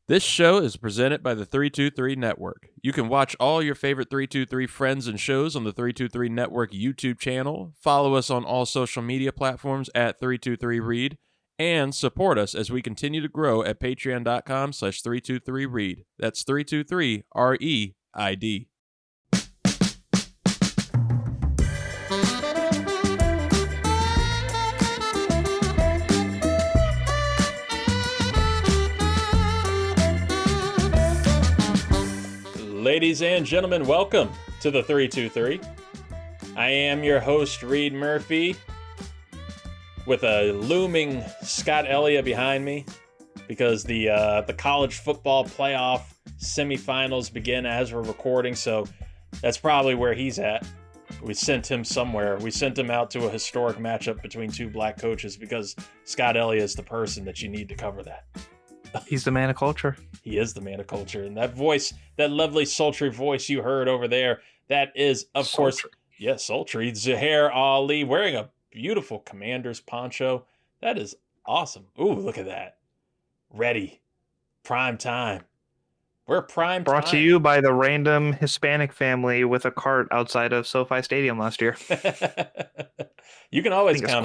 This show is presented by the 323 Network. You can watch all your favorite 323 friends and shows on the 323 Network YouTube channel, follow us on all social media platforms at 323Reid, and support us as we continue to grow at patreon.com/323Reid. That's 323REID. Ladies and gentlemen, welcome to the 323. I am your host, Reid Murphy, with a looming Scott Elliott behind me because the college football playoff semifinals begin as we're recording, so that's probably where he's at. We sent him somewhere. We sent him out to a historic matchup between two black coaches because Scott Elliott is the person that you need to cover that. He's the man of culture. He is the man of culture. And that voice, that lovely, sultry voice you heard over there, that is, of course, sultry. Zuhair Ali wearing a beautiful Commanders poncho. That is awesome. Ooh, look at that. Ready. Prime time. We're prime time. Brought to you by the random Hispanic family with a cart outside of SoFi Stadium last year. You can always count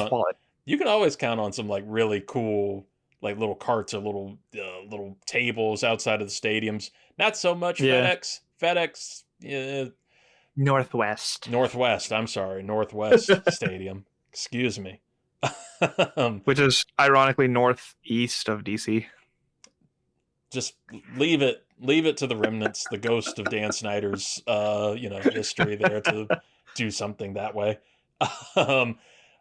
on some like really cool like little carts or little tables outside of the stadiums. Not so much FedEx. Northwest. I'm sorry. Northwest Stadium. Excuse me. Which is ironically northeast of DC. Just leave it to the remnants, the ghost of Dan Snyder's, history there to do something that way.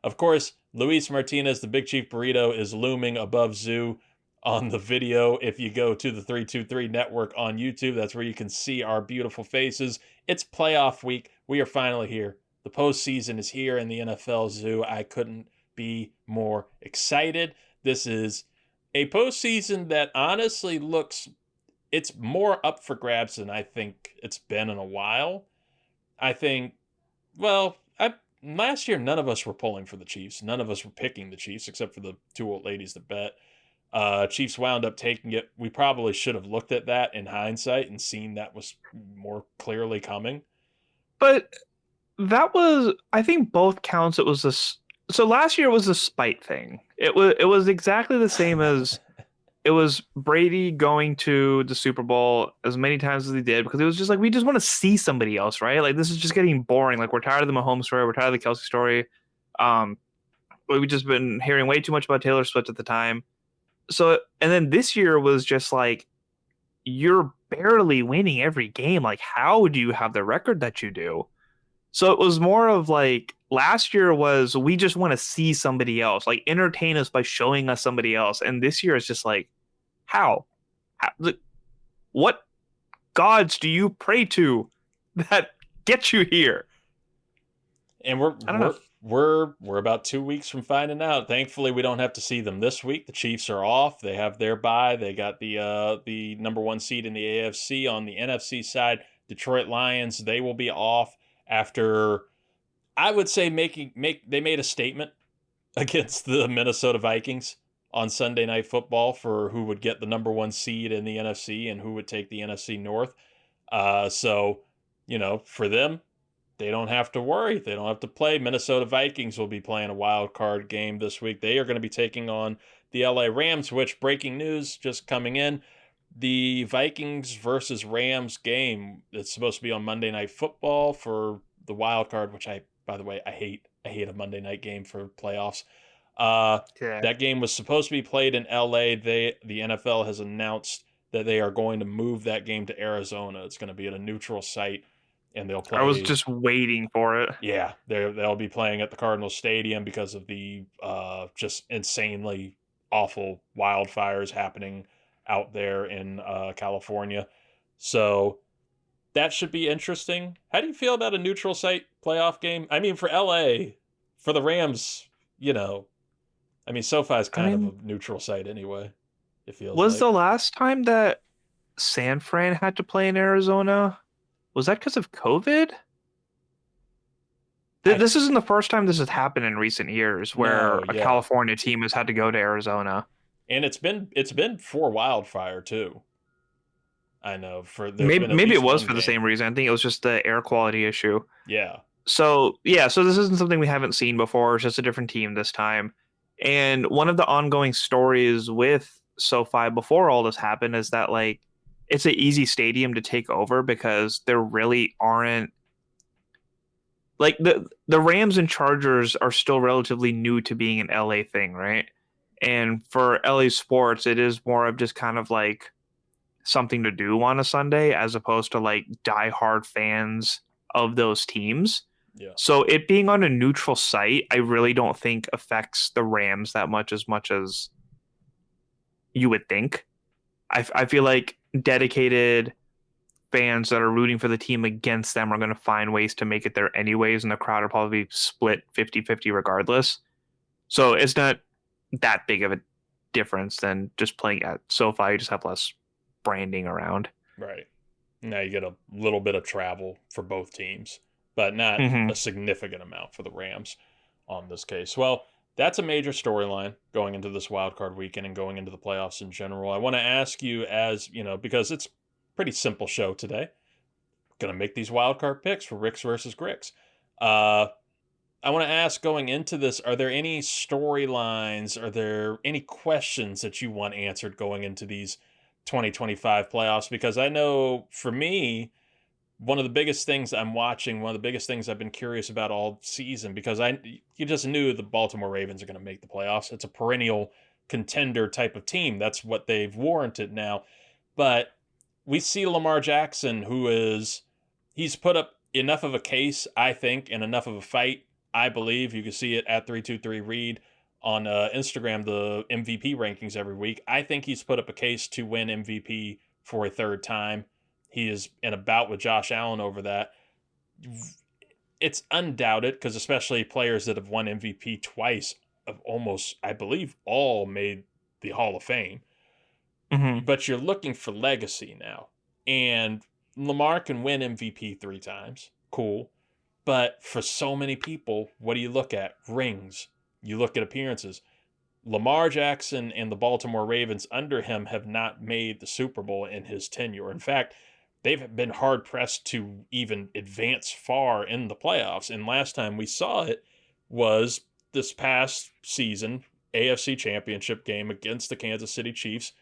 Of course, Luis Martinez, the Big Chief Burrito, is looming above Zoo on the video. If you go to the 323 Network on YouTube, that's where you can see our beautiful faces. It's playoff week. We are finally here. The postseason is here in the NFL, Zoo. I couldn't be more excited. This is a postseason that honestly it's more up for grabs than I think it's been in a while. I think, last year, none of us were pulling for the Chiefs. None of us were picking the Chiefs, except for the two old ladies that bet. Chiefs wound up taking it. We probably should have looked at that in hindsight and seen that was more clearly coming. But that was, I think both counts, it was this. So last year was a spite thing. It was exactly the same as it was Brady going to the Super Bowl as many times as he did, because it was just like, we just want to see somebody else, right? Like, this is just getting boring. Like, we're tired of the Mahomes story. We're tired of the Kelsey story. We've just been hearing way too much about Taylor Swift at the time. So, and then this year was just like, you're barely winning every game. Like, how do you have the record that you do? So it was more of like, last year was, we just want to see somebody else, like entertain us by showing us somebody else. And this year is just like, how what gods do you pray to that get you here? And we're about 2 weeks from finding out. Thankfully, we don't have to see them this week. The Chiefs are off. They have their bye. They got the number one seed in the AFC. On the NFC side, Detroit Lions, they will be off after, I would say, they made a statement against the Minnesota Vikings on Sunday Night Football for who would get the number one seed in the NFC and who would take the NFC North. So, for them, they don't have to worry. They don't have to play. Minnesota Vikings will be playing a wild card game this week. They are going to be taking on the LA Rams, which, breaking news just coming in, the Vikings versus Rams game, it's supposed to be on Monday Night Football for the wild card, which by the way, I hate a Monday night game for playoffs. That game was supposed to be played in LA. The NFL has announced that they are going to move that game to Arizona. It's going to be at a neutral site, and they'll play. I was just waiting for it. Yeah, they'll be playing at the Cardinals Stadium because of the just insanely awful wildfires happening out there in California. So that should be interesting. How do you feel about a neutral site playoff game? I mean, for LA, for the Rams, SoFi is kind of a neutral site anyway. It feels was like. The last time that San Fran had to play in Arizona, was that because of COVID? This isn't the first time this has happened in recent years where a California team has had to go to Arizona. And it's been for wildfire too. I know. There's been at Maybe it least was one for the game. same reason. I think it was just the air quality issue. Yeah. So this isn't something we haven't seen before. It's just a different team this time. And one of the ongoing stories with SoFi before all this happened is that like it's an easy stadium to take over because there really aren't like the Rams and Chargers are still relatively new to being an LA thing, right? And for LA sports, it is more of just kind of like something to do on a Sunday as opposed to like diehard fans of those teams. Yeah. So it being on a neutral site, I really don't think affects the Rams that much as you would think. I feel like dedicated fans that are rooting for the team against them are going to find ways to make it there anyways, and the crowd will probably split 50-50 regardless. So it's not that big of a difference than just playing at SoFi. You just have less branding around. Right. Now you get a little bit of travel for both teams, but not Mm-hmm. a significant amount for the Rams on this case. Well, that's a major storyline going into this wild card weekend and going into the playoffs in general. I want to ask you, as you know, because it's a pretty simple show today. Going to make these wild card picks for Ricks versus Gricks. I want to ask, going into this, are there any storylines? Are there any questions that you want answered going into these 2025 playoffs? Because I know for me, one of the biggest things I'm watching, one of the biggest things I've been curious about all season, because you just knew the Baltimore Ravens are going to make the playoffs. It's a perennial contender type of team. That's what they've warranted now. But we see Lamar Jackson, he's put up enough of a case, I think, and enough of a fight. I believe you can see it at 323 Reid on Instagram, the MVP rankings every week. I think he's put up a case to win MVP for a third time. He is in a bout with Josh Allen over that. It's undoubted because especially players that have won MVP twice have almost, I believe, all made the Hall of Fame. Mm-hmm. But you're looking for legacy now. And Lamar can win MVP 3 times. Cool. But for so many people, what do you look at? Rings. You look at appearances. Lamar Jackson and the Baltimore Ravens under him have not made the Super Bowl in his tenure. In fact, they've been hard pressed to even advance far in the playoffs. And last time we saw it was this past season, AFC Championship game against the Kansas City Chiefs.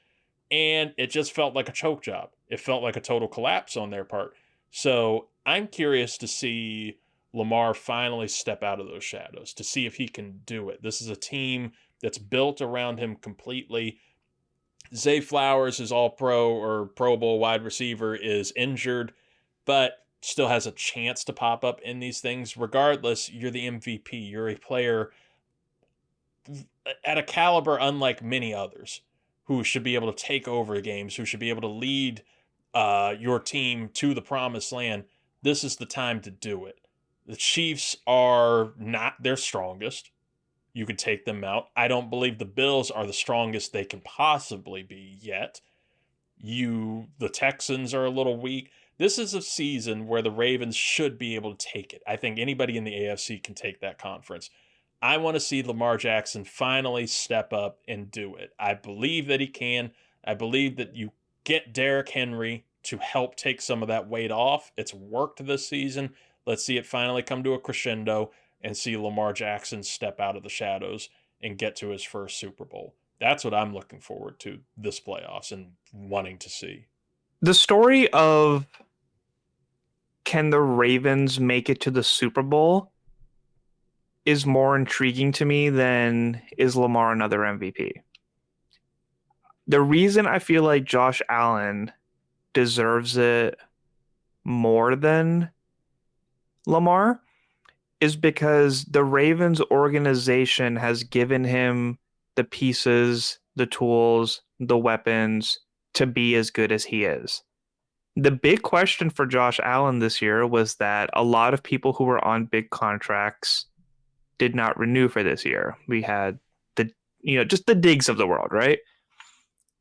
And it just felt like a choke job. It felt like a total collapse on their part. So I'm curious to see Lamar finally step out of those shadows, to see if he can do it. This is a team that's built around him completely. Zay Flowers, his all-pro or Pro Bowl wide receiver, is injured, but still has a chance to pop up in these things. Regardless, you're the MVP. You're a player at a caliber unlike many others who should be able to take over games, who should be able to lead your team to the promised land. This is the time to do it. The Chiefs are not their strongest. You could take them out. I don't believe the Bills are the strongest they can possibly be yet. The Texans are a little weak. This is a season where the Ravens should be able to take it. I think anybody in the AFC can take that conference. I want to see Lamar Jackson finally step up and do it. I believe that he can. I believe that you get Derrick Henry to help take some of that weight off. It's worked this season. Let's see it finally come to a crescendo and see Lamar Jackson step out of the shadows and get to his first Super Bowl. That's what I'm looking forward to this playoffs and wanting to see. The story of can the Ravens make it to the Super Bowl is more intriguing to me than is Lamar another MVP. The reason I feel like Josh Allen deserves it more than Lamar is because the Ravens organization has given him the pieces, the tools, the weapons to be as good as he is. The big question for Josh Allen this year was that a lot of people who were on big contracts did not renew for this year. We had just the Diggs of the world, right?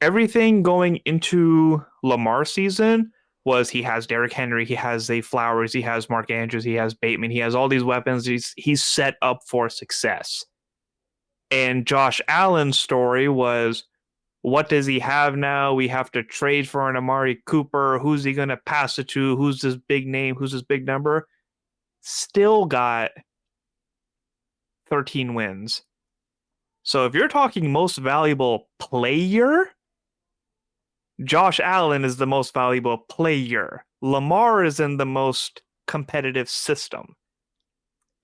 Everything going into Lamar's season was he has Derrick Henry, he has Zay Flowers, he has Mark Andrews, he has Bateman, he has all these weapons. He's set up for success. And Josh Allen's story was what does he have now? We have to trade for an Amari Cooper. Who's he going to pass it to? Who's this big name? Who's this big number? Still got 13 wins. So if you're talking most valuable player, Josh Allen is the most valuable player. Lamar is in the most competitive system.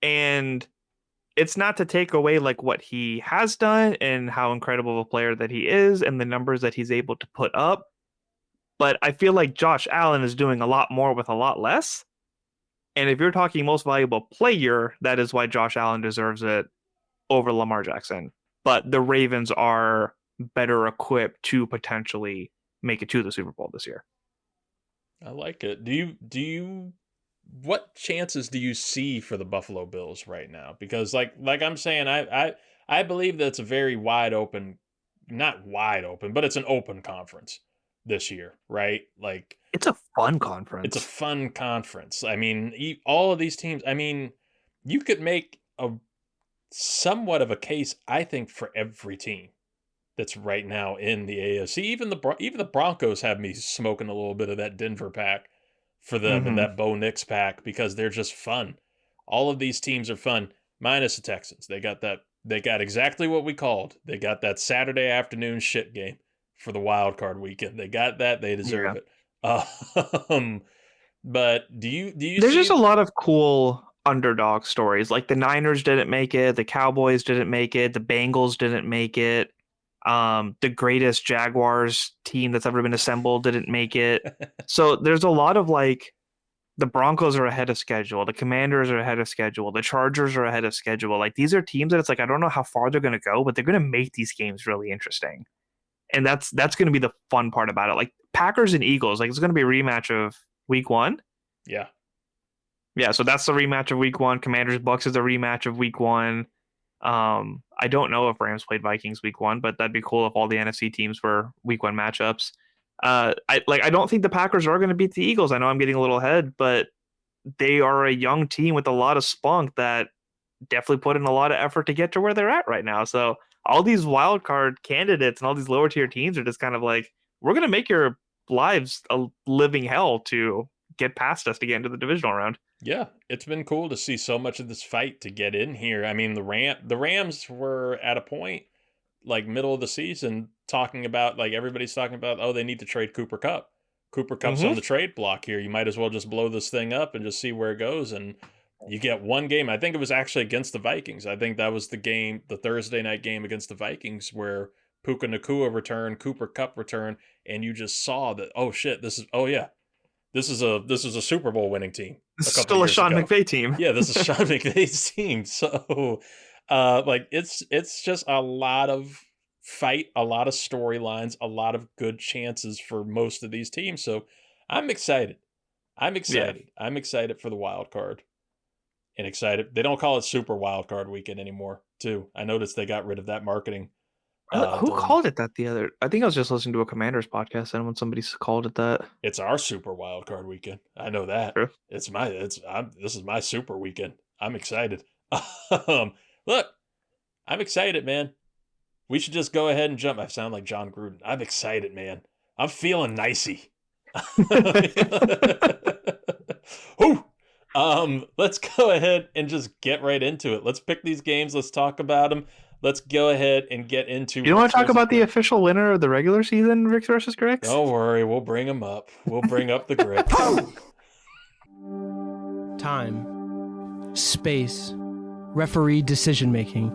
And it's not to take away like what he has done and how incredible of a player that he is and the numbers that he's able to put up. But I feel like Josh Allen is doing a lot more with a lot less. And if you're talking most valuable player, that is why Josh Allen deserves it over Lamar Jackson. But the Ravens are better equipped to potentially make it to the Super Bowl this year. I like it. What chances do you see for the Buffalo Bills right now? Because like I'm saying, I believe that it's a very wide open, not wide open, but it's an open conference this year, right? Like it's a fun conference. It's a fun conference. I mean, all of these teams, I mean, you could make a somewhat of a case, I think, for every team that's right now in the AFC. Even the Broncos have me smoking a little bit of that Denver pack for them and that Bo Nix pack because they're just fun. All of these teams are fun, minus the Texans. They got exactly what we called. They got that Saturday afternoon shit game for the wild card weekend. They got that. They deserve it. But do you There's just a lot of cool underdog stories. Like the Niners didn't make it, the Cowboys didn't make it, the Bengals didn't make it. The greatest Jaguars team that's ever been assembled didn't make it. So there's a lot of like the Broncos are ahead of schedule, the Commanders are ahead of schedule, the Chargers are ahead of schedule. Like these are teams that it's like I don't know how far they're going to go, but they're going to make these games really interesting. And that's going to be the fun part about it. Like Packers and Eagles, like it's going to be a rematch of Week 1. Yeah. Yeah, so that's the rematch of Week 1. Commanders Bucks is a rematch of Week 1. I don't know if Rams played Vikings Week 1, but that'd be cool if all the NFC teams were Week 1 matchups. I don't think the Packers are going to beat the Eagles. I know I'm getting a little ahead, but they are a young team with a lot of spunk that definitely put in a lot of effort to get to where they're at right now. So all these wild card candidates and all these lower tier teams are just kind of like, we're going to make your lives a living hell to get past us to get into the divisional round. Yeah, it's been cool to see so much of this fight to get in here. I mean, the Rams were at a point like middle of the season talking about like everybody's talking about, oh, they need to trade Cooper Kupp. Cooper Kupp's on the trade block here. You might as well just blow this thing up and just see where it goes. And you get one game. I think it was actually against the Vikings. I think that was the game, the Thursday night game against the Vikings where Puka Nacua returned, Cooper Kupp returned, and you just saw that, oh shit, this is a Super Bowl winning team. This is still a Sean McVay team. Yeah, this is Sean McVay's team. So, like it's just a lot of fight, a lot of storylines, a lot of good chances for most of these teams. So, I'm excited. Yeah. I'm excited for the wild card. And excited. They don't call it Super Wild Card Weekend anymore, too. I noticed they got rid of that marketing. Who called it that I think I was just listening to a Commanders podcast and when somebody called it that. It's our Super Wild Card Weekend. I know that. True. This is my super weekend. I'm excited. Look, I'm excited, man. We should just go ahead and jump. I sound like John Gruden. I'm excited, man. I'm feeling nicey. Whew. Let's go ahead and just get right into it. Let's pick these games. Let's talk about them. Let's go ahead and get into. You want to talk about the official winner of the regular season, Ricks versus Gricks? Don't worry, we'll bring him up. We'll bring up the Grick. Time, space, referee decision making.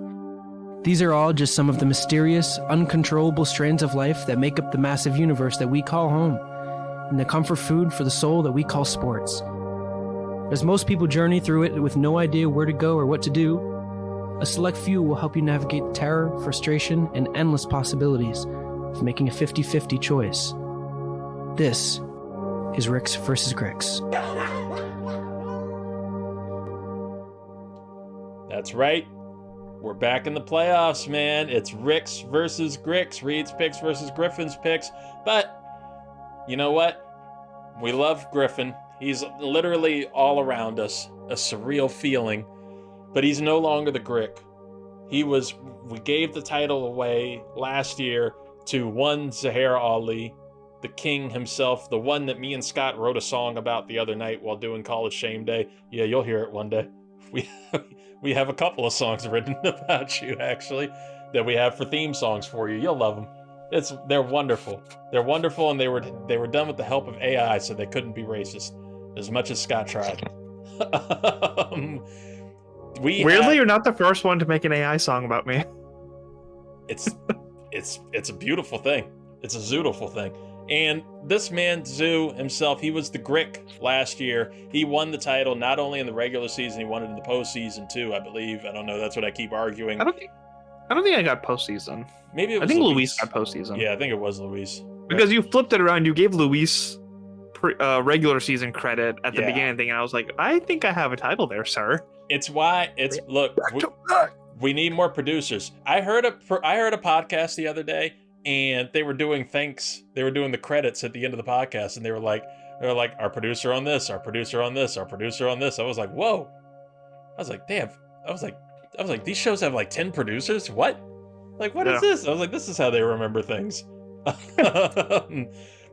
These are all just some of the mysterious, uncontrollable strands of life that make up the massive universe that we call home, and the comfort food for the soul that we call sports. As most people journey through it with no idea where to go or what to do, a select few will help you navigate terror, frustration, and endless possibilities of making a 50-50 choice. This is Ricks versus Gricks. That's right. We're back in the playoffs, man. It's Ricks versus Gricks. Reid's picks versus Griffin's picks. But you know what? We love Griffin. He's literally all around us. A surreal feeling. But he's no longer the Grick. We gave the title away last year to one Zuhair Ali, the king himself, the one that me and Scott wrote a song about the other night while doing College Shame Day. Yeah, you'll hear it one day. We have a couple of songs written about you, actually, that we have for theme songs for you. You'll love them. They're wonderful. They're wonderful, and they were done with the help of AI, so they couldn't be racist, as much as Scott tried. Weirdly, you're not the first one to make an AI song about me. It's a beautiful thing. It's a zoodiful thing. And this man, Zoo himself, he was the Grick last year. He won the title not only in the regular season, he won it in the postseason too, I believe. I don't know. That's what I keep arguing. I don't think I got postseason. Maybe it was Luis got postseason. Yeah, I think it was Luis. Because you flipped it around. You gave Luis regular season credit at the beginning thing, and I was like, I think I have a title there, sir. Look, we need more producers. I heard a podcast the other day, and they were doing the credits at the end of the podcast, and they were like our producer on this, our producer on this, our producer on this. I was like, whoa. I was like, damn. I was like, these shows have like 10 producers? What? Like, what is this? I was like, this is how they remember things. But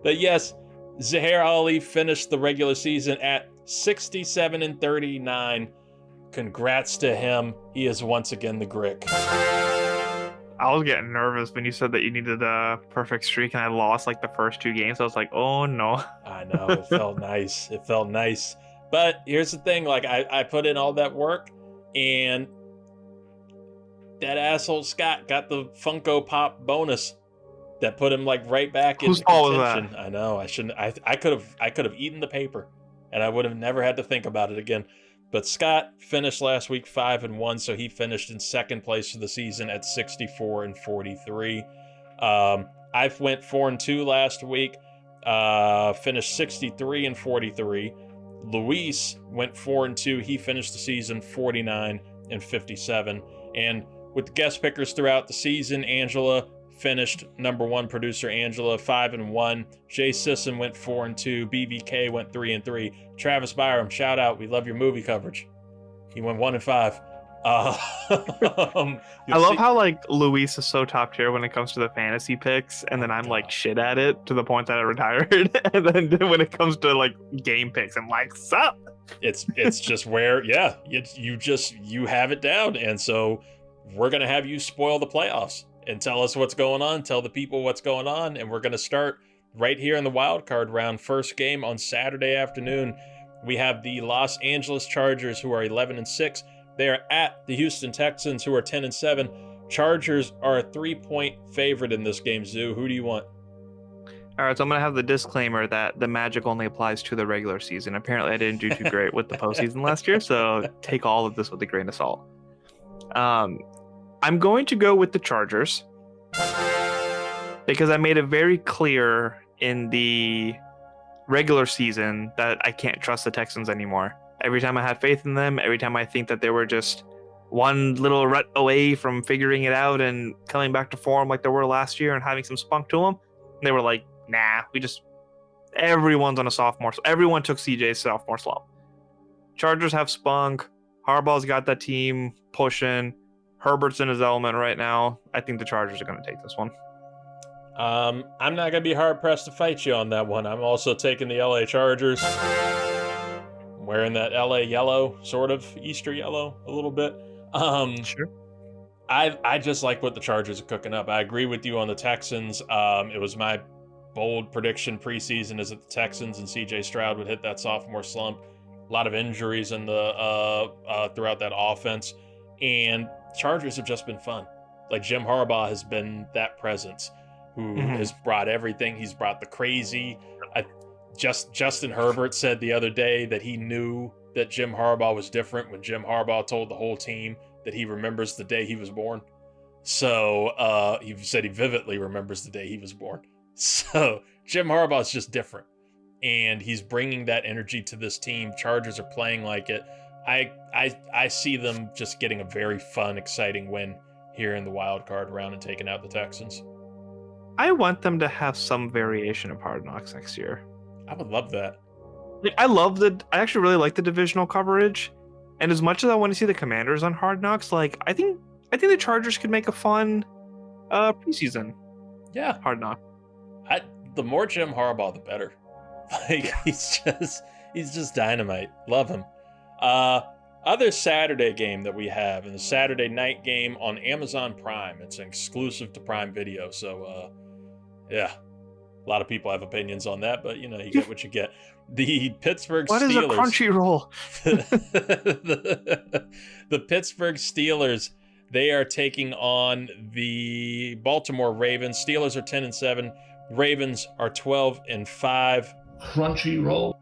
yes, Zuhair Ali finished the regular season at 67-39. Congrats to him. He is once again the Grick. I was getting nervous when you said that you needed a perfect streak and I lost like the first 2 games. I was like, oh no. I know, it felt nice. It felt nice. But here's the thing, like I put in all that work and that asshole Scott got the Funko Pop bonus that put him like right back in contention. Whose fault was that? I know. I shouldn't. I could have eaten the paper, and I would have never had to think about it again. But Scott finished last week 5-1, so he finished in second place for the season at 64-43. I went 4-2 last week, finished 63-43. Luis went 4-2. He finished the season 49-57. And with the guest pickers throughout the season, Angela finished number 1 producer. Angela 5-1. Jay Sisson went 4-2. BBK went 3-3. Travis Byram, shout out. We love your movie coverage. He went 1-5. I love how like Luis is so top tier when it comes to the fantasy picks, and then I'm like shit at it to the point that I retired. And then when it comes to like game picks, I'm like, sup? It's just where you have it down, and so we're gonna have you spoil the playoffs and tell us what's going on, tell the people what's going on, and we're gonna start right here in the wild card round. First game on Saturday afternoon. We have the Los Angeles Chargers, who are 11-6. They are at the Houston Texans, who are 10-7. Chargers are a 3-point favorite in this game. Zoo, who do you want? All right, so I'm going to have the disclaimer that the magic only applies to the regular season. Apparently, I didn't do too great with the postseason last year, so take all of this with a grain of salt. I'm going to go with the Chargers because I made it very clear in the regular season that I can't trust the Texans anymore. Every time I had faith in them, every time I think that they were just one little rut away from figuring it out and coming back to form like they were last year and having some spunk to them, they were like, nah, everyone's on a sophomore. Everyone took CJ's sophomore slump. Chargers have spunk. Harbaugh's got that team pushing. Herbert's in his element right now. I think the Chargers are going to take this one. I'm not going to be hard-pressed to fight you on that one. I'm also taking the LA Chargers. I'm wearing that LA yellow, sort of Easter yellow a little bit. Sure. I just like what the Chargers are cooking up. I agree with you on the Texans. It was my bold prediction preseason is that the Texans and CJ Stroud would hit that sophomore slump. A lot of injuries in the throughout that offense. And Chargers have just been fun. Like Jim Harbaugh has been that presence who has brought everything. He's brought the crazy. Justin Herbert said the other day that he knew that Jim Harbaugh was different when Jim Harbaugh told the whole team that he remembers the day he was born. So he said he vividly remembers the day he was born. So Jim Harbaugh is just different. And he's bringing that energy to this team. Chargers are playing like it. I see them just getting a very fun, exciting win here in the wild card round and taking out the Texans. I want them to have some variation of Hard Knocks next year. I would love that. I actually really like the divisional coverage. And as much as I want to see the Commanders on Hard Knocks, like I think the Chargers could make a fun preseason. Yeah. Hard Knock. The more Jim Harbaugh, the better. Like, he's just dynamite. Love him. Other Saturday game that we have, and the Saturday night game on Amazon Prime. It's an exclusive to Prime Video, so yeah. A lot of people have opinions on that, but you get what you get. The Pittsburgh What Steelers. What is a Crunchyroll? The Pittsburgh Steelers, they are taking on the Baltimore Ravens. Steelers are 10-7. Ravens are 12-5. Crunchyroll.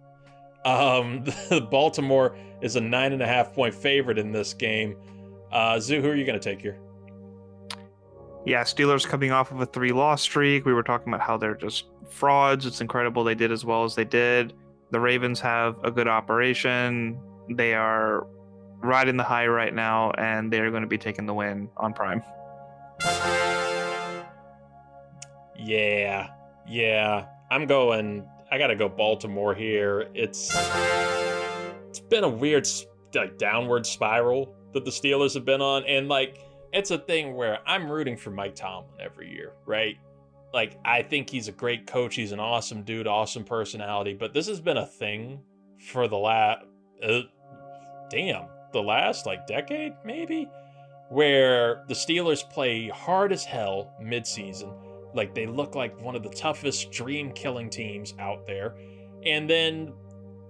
Baltimore is a 9.5-point favorite in this game. Zoo, who are you going to take here? Yeah, Steelers coming off of a 3-loss streak. We were talking about how they're just frauds. It's incredible they did as well as they did. The Ravens have a good operation. They are riding the high right now, and they're going to be taking the win on Prime. Yeah. I got to go Baltimore here. It's been a weird downward spiral that the Steelers have been on, and it's a thing where I'm rooting for Mike Tomlin every year, right? Like, I think he's a great coach. He's an awesome dude, awesome personality. But this has been a thing for the last decade, maybe, where the Steelers play hard as hell midseason. Like, they look like one of the toughest dream-killing teams out there. And then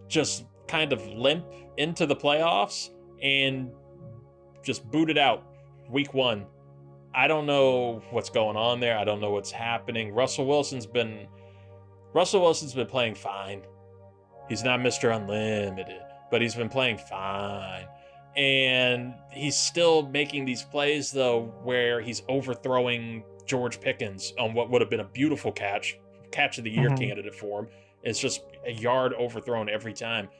just kind of limp into the playoffs and just boot it out. Week 1. I don't know what's going on there. I don't know what's happening. Russell Wilson's been playing fine. He's not Mr. Unlimited, but he's been playing fine. And he's still making these plays, though, where he's overthrowing George Pickens on what would have been a beautiful catch of the year candidate for him. It's just a yard overthrown every time.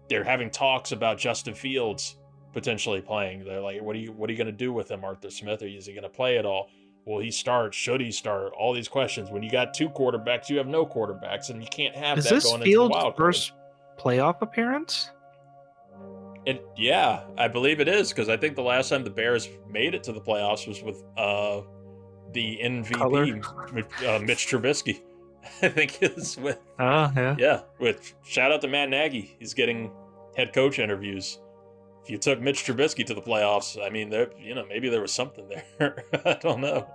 They're having talks about Justin Fields potentially playing. They're like, what are you going to do with him, Arthur Smith? Is he going to play at all? Will he start? Should he start? All these questions. When you got 2 quarterbacks, you have no quarterbacks, and you can't have that going into the wild card. Is this Fields' first playoff appearance? Yeah, I believe it is, because I think the last time the Bears made it to the playoffs was with the MVP, Mitch Trubisky. I think it was with. Yeah, with shout out to Matt Nagy. He's getting head coach interviews. If you took Mitch Trubisky to the playoffs, I mean, maybe there was something there. I don't know.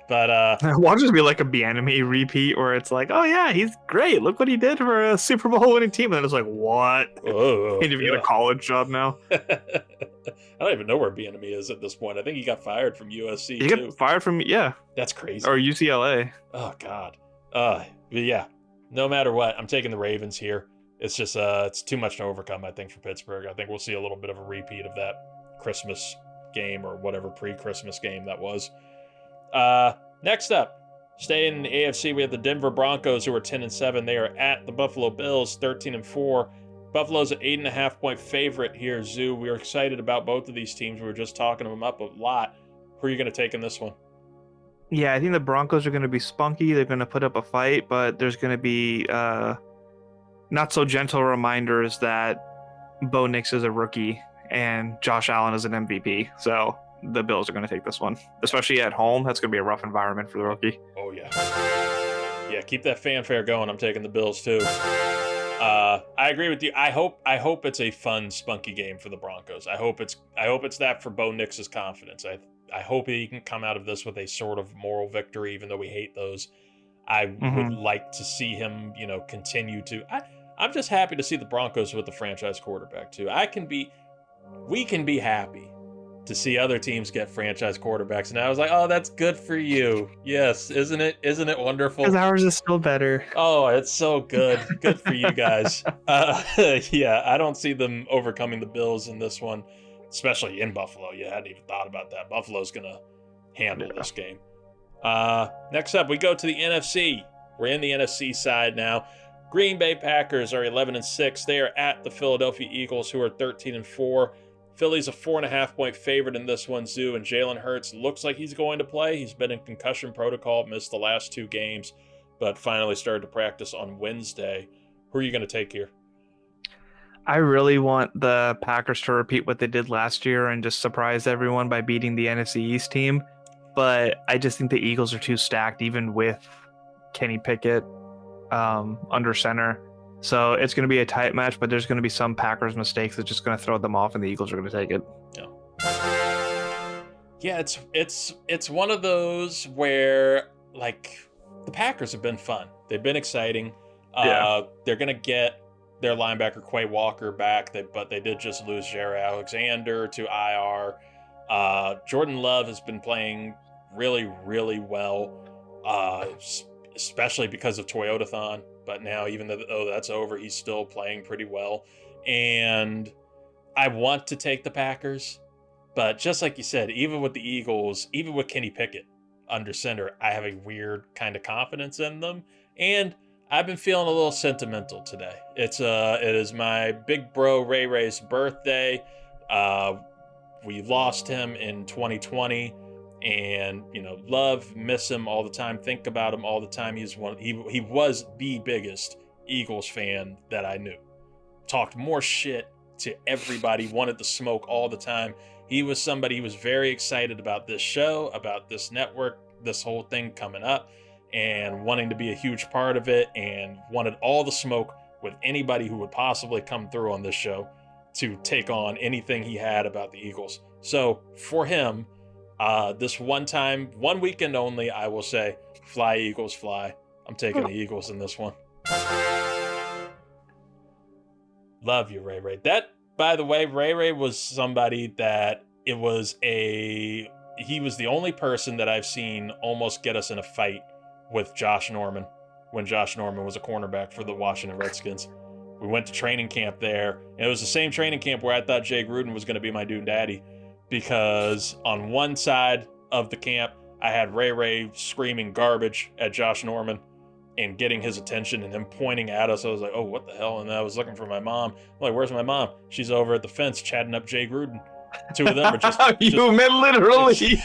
But watch this be like a Bieniemy repeat where it's like, oh yeah, he's great. Look what he did for a Super Bowl winning team. And it's like, what? Oh, he didn't get a college job now. I don't even know where Bieniemy is at this point. I think he got fired from USC. He got fired from That's crazy. Or UCLA. Oh God. But yeah. No matter what, I'm taking the Ravens here. It's just it's too much to overcome, I think, for Pittsburgh. I think we'll see a little bit of a repeat of that Christmas game or whatever pre-Christmas game that was. Next up, staying in the AFC, we have the Denver Broncos, who are 10-7. They are at the Buffalo Bills, 13-4. Buffalo's an 8.5-point favorite here, Zoo. We are excited about both of these teams. We were just talking them up a lot. Who are you going to take in this one? Yeah, I think the Broncos are going to be spunky. They're going to put up a fight, but there's going to be not so gentle reminders that Bo Nix is a rookie and Josh Allen is an MVP. So the Bills are going to take this one, especially at home. That's going to be a rough environment for the rookie. Oh yeah. Yeah, keep that fanfare going. I'm taking the Bills too. I agree with you. I hope it's a fun, spunky game for the Broncos. I hope it's that for Bo Nix's confidence. I hope he can come out of this with a sort of moral victory, even though we hate those. I would like to see him, continue to. I'm just happy to see the Broncos with the franchise quarterback too. We can be happy to see other teams get franchise quarterbacks, and I was like, oh, that's good for you. Yes, isn't it wonderful? Because ours is still better. Oh, it's so good. Good for you guys. Yeah, I don't see them overcoming the Bills in this one, especially in Buffalo. You hadn't even thought about that. Buffalo's gonna handle this game. Next up, we go to the NFC. We're in the NFC side now. Green Bay Packers are 11-6. They are at the Philadelphia Eagles, who are 13-4. Philly's a 4.5-point favorite in this one, Zoo, and Jalen Hurts looks like he's going to play. He's been in concussion protocol, missed the last 2 games, but finally started to practice on Wednesday. Who are you going to take here? I really want the Packers to repeat what they did last year and just surprise everyone by beating the NFC East team. but I just think the Eagles are too stacked, even with Kenny Pickett under center. So it's going to be a tight match, but there's going to be some Packers mistakes that's just going to throw them off, and the Eagles are going to take it. Yeah, it's one of those where, like, the Packers have been fun. They've been exciting. They're going to get their linebacker Quay Walker back, but they did just lose Jair Alexander to IR. Jordan Love has been playing really, really well, especially because of Toyotathon. But now, even though that's over, he's still playing pretty well. And I want to take the Packers, but just like you said, even with the Eagles, even with Kenny Pickett under center, I have a weird kind of confidence in them. And I've been feeling a little sentimental today. It is my big bro Ray Ray's birthday. We lost him in 2020, and miss him all the time, think about him all the time. He was the biggest Eagles fan that I knew. Talked more shit to everybody, wanted to smoke all the time. He was somebody who was very excited about this show, about this network, this whole thing coming up, and wanting to be a huge part of it, and wanted all the smoke with anybody who would possibly come through on this show to take on anything he had about the Eagles. So for him, this one weekend only, I will say, fly Eagles fly. I'm taking the Eagles in this one. Love you, Ray Ray. That, by the way, Ray Ray was somebody that he was the only person that I've seen almost get us in a fight with Josh Norman when Josh Norman was a cornerback for the Washington Redskins. We went to training camp there, and it was the same training camp where I thought Jay Gruden was going to be my dude daddy, because on one side of the camp, I had Ray Ray screaming garbage at Josh Norman and getting his attention and him pointing at us. I was like, oh, what the hell? And I was looking for my mom. I'm like, where's my mom? She's over at the fence chatting up Jay Gruden. Two of them are just... You meant literally.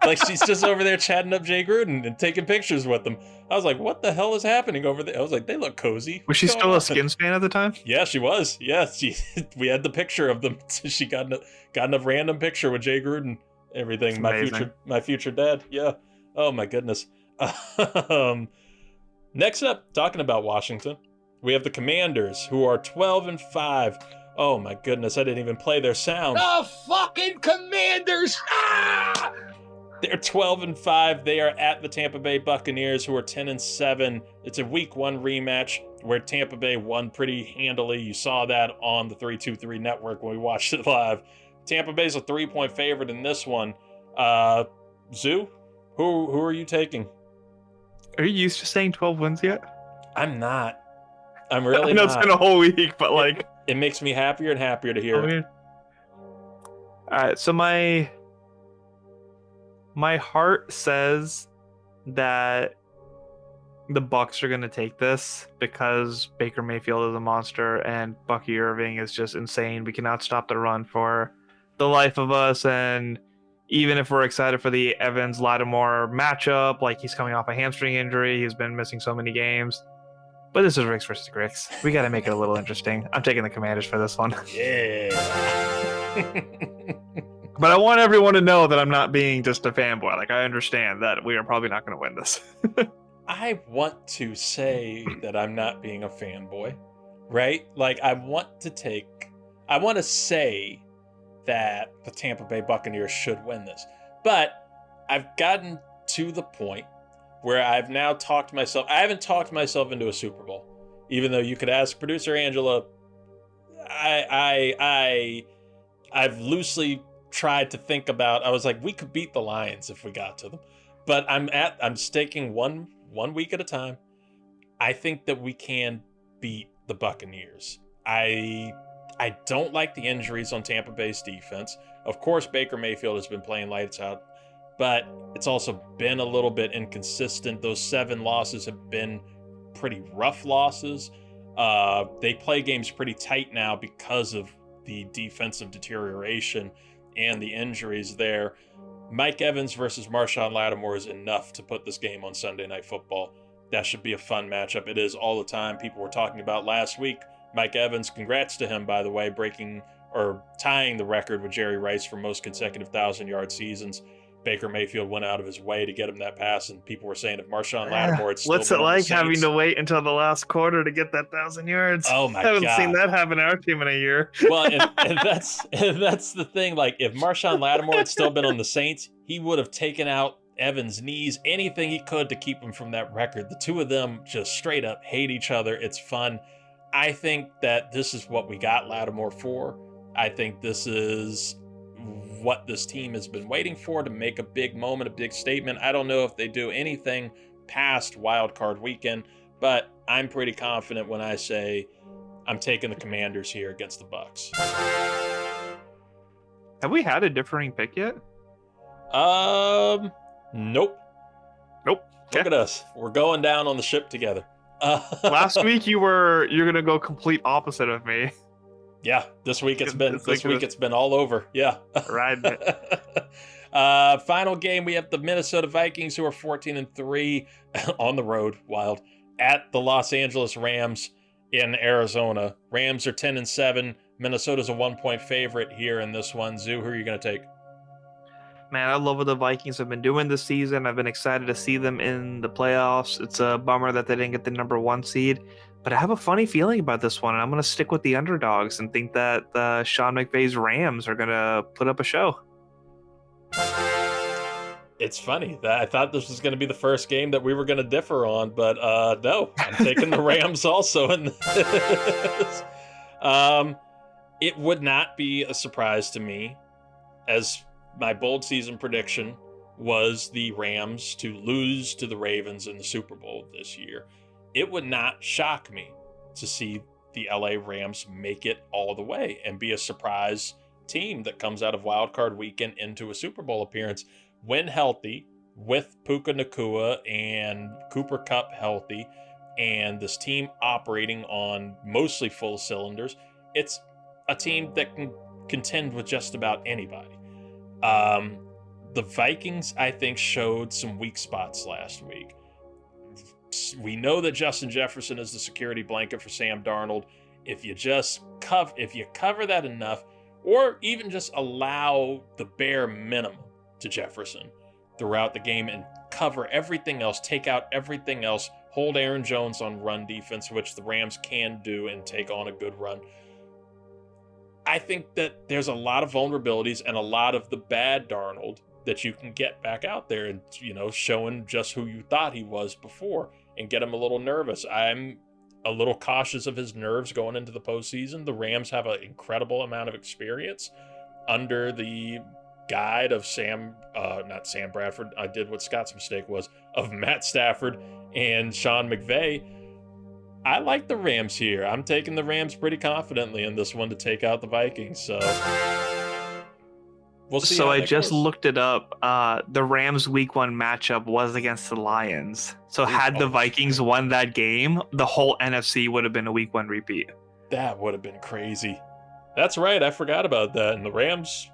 Like, she's just over there chatting up Jay Gruden and taking pictures with them. I was like, what the hell is happening over there? I was like, they look cozy. Was she still a Skins fan at the time? Yeah, she was. Yeah, we had the picture of them. She got a random picture with Jay Gruden. Everything. My future dad. Yeah. Oh my goodness. Next up, talking about Washington, we have the Commanders, who are 12-5. Oh my goodness, I didn't even play their sound. The fucking Commanders! Ah! They're 12-5. They are at the Tampa Bay Buccaneers, who are 10-7. It's a Week 1 rematch where Tampa Bay won pretty handily. You saw that on the 323 network when we watched it live. Tampa Bay's a 3-point favorite in this one. Zoo, who are you taking? Are you used to saying 12 wins yet? I'm not. I'm really I know not. It's been a whole week, but like... It makes me happier and happier to hear it. All right, so my heart says that the Bucs are going to take this because Baker Mayfield is a monster and Bucky Irving is just insane. We cannot stop the run for the life of us, and even if we're excited for the Evans-Lattimore matchup, like he's coming off a hamstring injury, he's been missing so many games. But this is Ricks versus Gricks. We got to make it a little interesting. I'm taking the Commanders for this one. Yeah. But I want everyone to know that I'm not being just a fanboy. Like, I understand that we are probably not going to win this. I want to say that I'm not being a fanboy, right? Like, I want to say that the Tampa Bay Buccaneers should win this. But I've gotten to the point where I've now I haven't talked myself into a Super Bowl, even though you could ask producer Angela. I've loosely tried to think about, I was like, we could beat the Lions if we got to them, but I'm staking one week at a time. I think that we can beat the Buccaneers. I don't like the injuries on Tampa Bay's defense. Of course, Baker Mayfield has been playing lights out, but it's also been a little bit inconsistent. Those 7 losses have been pretty rough losses. They play games pretty tight now because of the defensive deterioration and the injuries there. Mike Evans versus Marshawn Lattimore is enough to put this game on Sunday Night Football. That should be a fun matchup. It is all the time. People were talking about last week. Mike Evans, congrats to him, by the way, tying the record with Jerry Rice for most consecutive 1,000-yard seasons. Baker Mayfield went out of his way to get him that pass, and people were saying if Marshawn Lattimore had still What's been it on the like having Saints, to wait until the last quarter to get that 1,000 yards? oh my I haven't God. seen that happen in our team in a year. Well, and that's the thing. Like, if Marshawn Lattimore had still been on the Saints, he would have taken out Evans' knees, anything he could to keep him from that record. The two of them just straight up hate each other. It's fun. I think that this is what we got Lattimore for. I think this is what this team has been waiting for, to make a big moment, a big statement. I don't know if they do anything past Wild Card Weekend, but I'm pretty confident when I say I'm taking the Commanders here against the Bucs. Have we had a differing pick yet? Nope. Nope. Look at us. We're going down on the ship together. Last week you're gonna go complete opposite of me. Yeah, this week it's been all over. Yeah. Right. Final game, we have the Minnesota Vikings, who are 14-3 on the road, wild, at the Los Angeles Rams in Arizona. Rams are 10-7. Minnesota's a 1-point favorite here in this one. Zoo, who are you going to take? Man, I love what the Vikings have been doing this season. I've been excited to see them in the playoffs. It's a bummer that they didn't get the number 1 seed, but I have a funny feeling about this one, and I'm going to stick with the underdogs and think that Sean McVay's Rams are going to put up a show. It's funny that I thought this was going to be the first game that we were going to differ on, but no, I'm taking the Rams also in this. It would not be a surprise to me, as my bold season prediction was the Rams to lose to the Ravens in the Super Bowl this year. It would not shock me to see the LA Rams make it all the way and be a surprise team that comes out of Wild Card Weekend into a Super Bowl appearance when healthy, with Puka Nacua and Cooper Kupp healthy, and this team operating on mostly full cylinders. It's a team that can contend with just about anybody. The Vikings, I think, showed some weak spots last week. We know that Justin Jefferson is the security blanket for Sam Darnold. If you cover that enough, or even just allow the bare minimum to Jefferson throughout the game and cover everything else, take out everything else, hold Aaron Jones on run defense, which the Rams can do, and take on a good run. I think that there's a lot of vulnerabilities and a lot of the bad Darnold that you can get back out there and, showing just who you thought he was before and get him a little nervous. I'm a little cautious of his nerves going into the postseason. The Rams have an incredible amount of experience under the guide of not Sam Bradford. I did what Scott's mistake was, of Matt Stafford and Sean McVay. I like the Rams here. I'm taking the Rams pretty confidently in this one to take out the Vikings. So we'll see. So I just looked it up. The Rams Week 1 matchup was against the Lions. So had the Vikings won that game, the whole NFC would have been a Week 1 repeat. That would have been crazy. That's right. I forgot about that. And the Rams,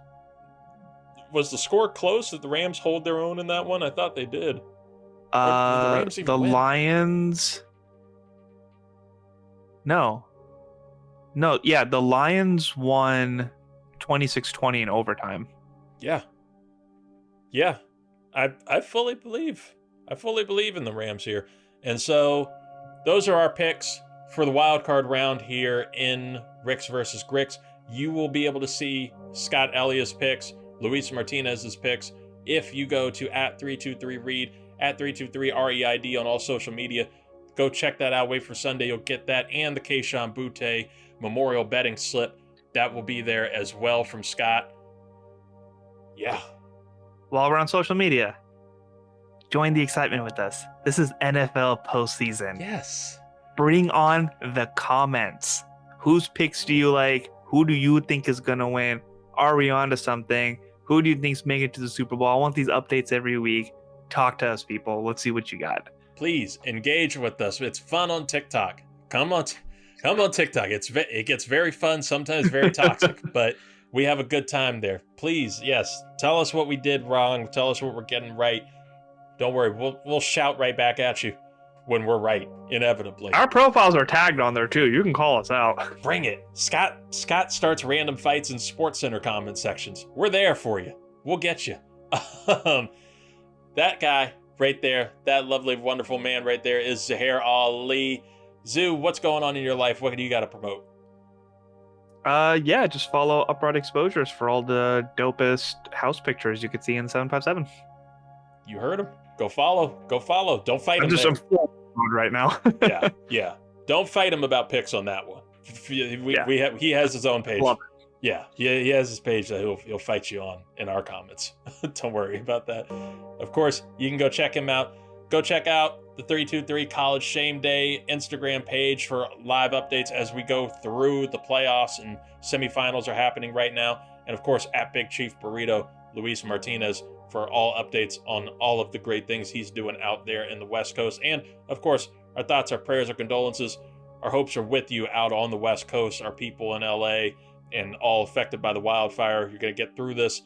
was the score close? Did the Rams hold their own in that one? I thought they did. The Lions. No. Yeah, the Lions won 26-20 in overtime. Yeah. I fully believe in the Rams here. And so those are our picks for the wild card round here in Ricks versus Gricks. You will be able to see Scott Elliott's picks, Luis Martinez's picks, if you go to @323Reid, @323REID on all social media. Go check that out. Wait for Sunday. You'll get that and the Kayshon Boutte memorial betting slip. That will be there as well from Scott. Yeah. While we're on social media, join the excitement with us. This is NFL postseason. Yes. Bring on the comments. Whose picks do you like? Who do you think is going to win? Are we on to something? Who do you think's making it to the Super Bowl? I want these updates every week. Talk to us, people. Let's see what you got. Please engage with us. It's fun on TikTok. Come on TikTok. It gets very fun, sometimes very toxic, but we have a good time there. Please, yes, tell us what we did wrong. Tell us what we're getting right. Don't worry, we'll shout right back at you when we're right, inevitably. Our profiles are tagged on there too. You can call us out. Bring it. Scott starts random fights in SportsCenter comment sections. We're there for you. We'll get you. That guy right there, that lovely, wonderful man right there is Zuhair Ali. Zoo, what's going on in your life? What do you got to promote? Yeah, just follow Upright Exposures for all the dopest house pictures you could see in 757. You heard him. Go follow. Go follow. Don't fight him. I'm full mode right now. Yeah. Don't fight him about picks on that one. He has his own page. Love it. Yeah, he has his page that he'll fight you on in our comments. Don't worry about that. Of course, you can go check him out. Go check out the 323 College Shame Day Instagram page for live updates as we go through the playoffs and semifinals are happening right now. And of course, at Big Chief Burrito, Luis Martinez for all updates on all of the great things he's doing out there in the West Coast. And of course, our thoughts, our prayers, our condolences, our hopes are with you out on the West Coast, our people in LA and all affected by the wildfire. You're going to get through this.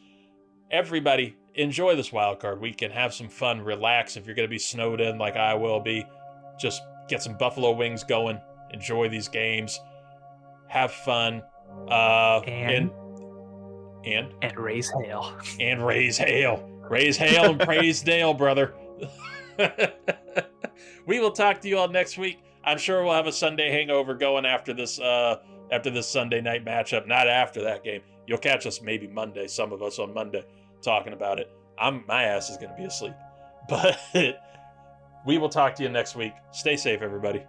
Everybody, enjoy this wild card weekend. Have some fun. Relax. If you're going to be snowed in like I will be, just get some buffalo wings going. Enjoy these games. Have fun. And raise hail. And raise hail. Raise hail and praise Dale, brother. We will talk to you all next week. I'm sure we'll have a Sunday hangover going after this Sunday night matchup. Not after that game. You'll catch us maybe Monday, some of us on Monday, talking about it. My ass is going to be asleep. But we will talk to you next week. Stay safe, everybody.